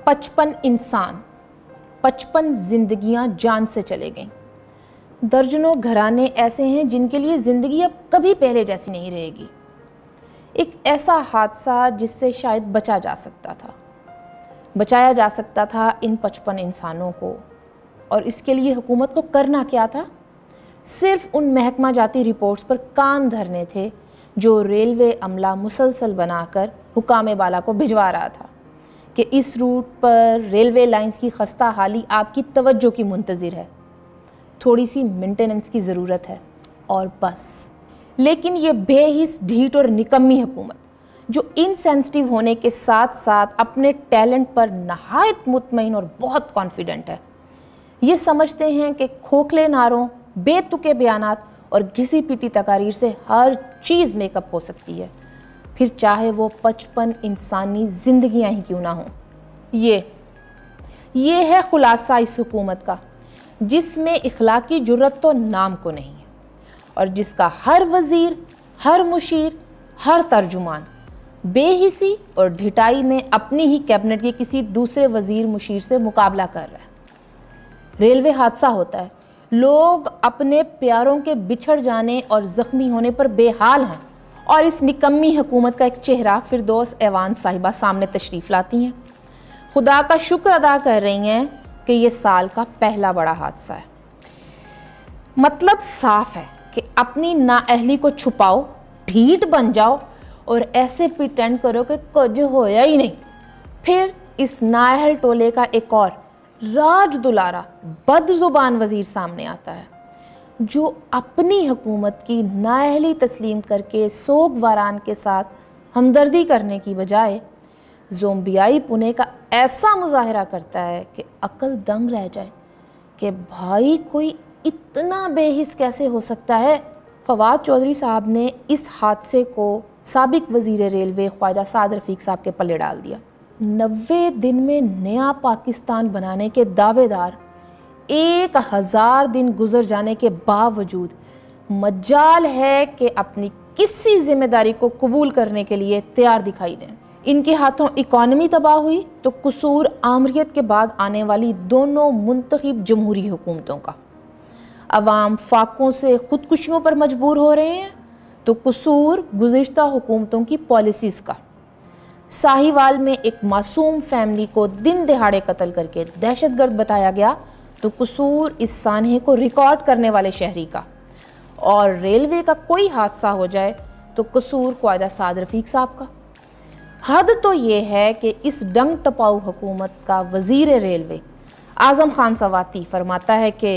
55 इंसान, 55 जिंदगियां जान से चले गईं। दर्जनों घराने ऐसे हैं जिनके लिए ज़िंदगी अब कभी पहले जैसी नहीं रहेगी। एक ऐसा हादसा जिससे शायद बचाया जा सकता था इन 55 इंसानों को। और इसके लिए हुकूमत को करना क्या था? सिर्फ उन महकमा जाती रिपोर्ट्स पर कान धरने थे जो रेलवे अमला मुसलसल बनाकर हुकाम बाला को भिजवा रहा था कि इस रूट पर रेलवे लाइंस की खस्ता हाली आपकी तवज्जो की मुंतज़िर है, थोड़ी सी मेंटेनेंस की ज़रूरत है और बस। लेकिन ये बेहिस, ढीठ और निकम्मी हुकूमत जो इनसेंसिटिव होने के साथ साथ अपने टैलेंट पर नहायत मुतमईन और बहुत कॉन्फिडेंट है, ये समझते हैं कि खोखले नारों, बेतुके बयानात और घिसी पिटी तकारीर से हर चीज़ मेकअप हो सकती है, फिर चाहे वो 55 इंसानी जिंदगियां ही क्यों ना हों। ये है खुलासा इस हुकूमत का, जिसमें इखलाकी जुर्रत तो नाम को नहीं है और जिसका हर वज़ीर, हर मुशीर, हर तर्जुमान बेहिसी और ढिठाई में अपनी ही कैबिनेट के किसी दूसरे वज़ीर मुशीर से मुकाबला कर रहा है। रेलवे हादसा होता है, लोग अपने प्यारों के बिछड़ जाने और ज़ख्मी होने पर बेहाल हैं और इस निकम्मी हुकूमत का एक चेहरा फिरदौस ऐवान साहिबा सामने तशरीफ़ लाती हैं, खुदा का शुक्र अदा कर रही हैं कि ये साल का पहला बड़ा हादसा है। मतलब साफ है कि अपनी नाअहली को छुपाओ, ढीठ बन जाओ और ऐसे प्रिटेंड करो कि कुछ होया ही नहीं। फिर इस नाअहल टोले का एक और राज दुलारा बदजुबान वज़ीर सामने आता है जो अपनी हुकूमत की नाअहली तस्लीम करके सोग वारान के साथ हमदर्दी करने की बजाय ज़ोंबियाई पुने का ऐसा मुजाहरा करता है कि अक्ल दंग रह जाए कि भाई कोई इतना बेहिस कैसे हो सकता है। फवाद चौधरी साहब ने इस हादसे को साबिक वज़ीर रेलवे ख्वाजा साद रफ़ीक साहब के पल्ले डाल दिया। 90 दिन में नया पाकिस्तान बनाने के दावेदार 1000 दिन गुजर जाने के बावजूद मजाल है कि अपनी किसी जिम्मेदारी को कबूल करने के लिए तैयार दिखाई दें। इनके हाथों इकॉनमी तबाह हुई तो कसूर आमरीत के बाद आने वाली दोनों मुंतखब जमहूरी हुकूमतों का। अवाम फाकों से खुदकुशियों पर मजबूर हो रहे हैं तो कसूर गुज़िश्ता हुकूमतों की पॉलिसीज़ का। साहिवाल में एक मासूम फैमिली को दिन दिहाड़े कत्ल करके दहशतगर्द बताया गया तो कसूर इस सानहे को रिकॉर्ड करने वाले शहरी का। और रेलवे का कोई हादसा हो जाए तो कसूर ख्वाजा साद रफ़ीक साहब का। हद तो ये है कि इस डंग टपाऊ हुकूमत का वज़ीर रेलवे आज़म खान सवाती फरमाता है कि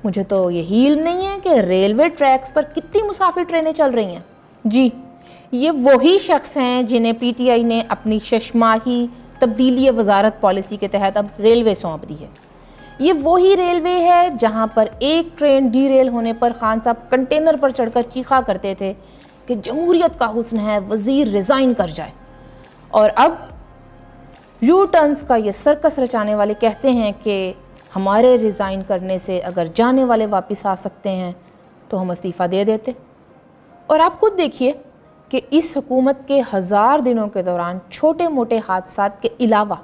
मुझे तो यही इल्म नहीं है कि रेलवे ट्रैक्स पर कितनी मुसाफिर ट्रेनें चल रही हैं। जी, ये वही शख्स हैं जिन्हें पीटीआई ने अपनी शशमाही तब्दीली वजारत पॉलिसी के तहत अब रेलवे सौंप दी है। ये वही रेलवे है जहां पर एक ट्रेन डीरेल होने पर खान साहब कंटेनर पर चढ़कर चीखा करते थे कि जमहूरियत का हुस्न है, वज़ीर रिज़ाइन कर जाए। और अब यू टर्न्स का ये सर्कस रचाने वाले कहते हैं कि हमारे रिज़ाइन करने से अगर जाने वाले वापस आ सकते हैं तो हम इस्तीफ़ा दे देते। और आप खुद देखिए कि इस हुकूमत के 1000 दिनों के दौरान छोटे मोटे हादसात के अलावा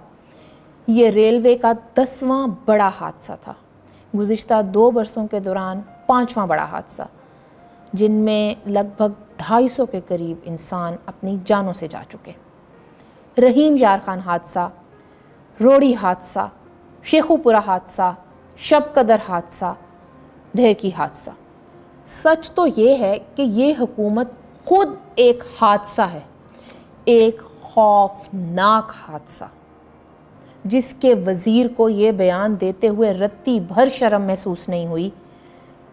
ये रेलवे का 10वां बड़ा हादसा था। गुज़िश्ता 2 बरसों के दौरान 5वां बड़ा हादसा, जिनमें लगभग 250 के करीब इंसान अपनी जानों से जा चुके। रहीम यार खान हादसा, रोड़ी हादसा, शेखुपुरा हादसा, शब कदर हादसा, ढेरकी हादसा। सच तो ये है कि ये हुकूमत खुद एक हादसा है, एक खौफनाक हादसा, जिसके वज़ीर को ये बयान देते हुए रत्ती भर शर्म महसूस नहीं हुई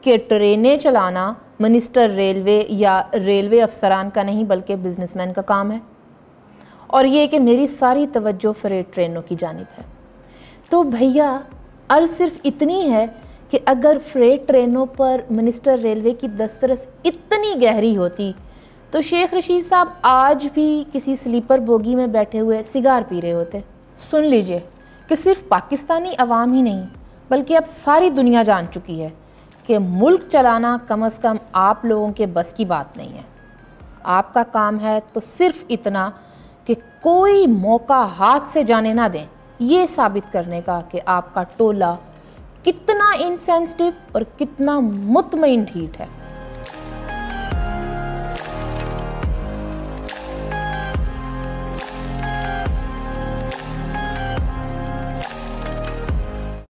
कि ट्रेनें चलाना मिनिस्टर रेलवे या रेलवे अफसरान का नहीं बल्कि बिजनेसमैन का काम है, और ये कि मेरी सारी तवज्जो फ्रेट ट्रेनों की जानिब है। तो भैया अर्ज़ सिर्फ इतनी है कि अगर फ्रेट ट्रेनों पर मिनिस्टर रेलवे की दस्तरस इतनी गहरी होती तो शेख रशीद साहब आज भी किसी स्लीपर बोगी में बैठे हुए सिगार पी रहे होते। सुन लीजिए कि सिर्फ पाकिस्तानी अवाम ही नहीं बल्कि अब सारी दुनिया जान चुकी है कि मुल्क चलाना कम से कम आप लोगों के बस की बात नहीं है। आपका काम है तो सिर्फ इतना कि कोई मौका हाथ से जाने ना दें, ये साबित करने का कि आपका टोला कितना इनसेंसिटिव और कितना मुतमईन ढीठ है।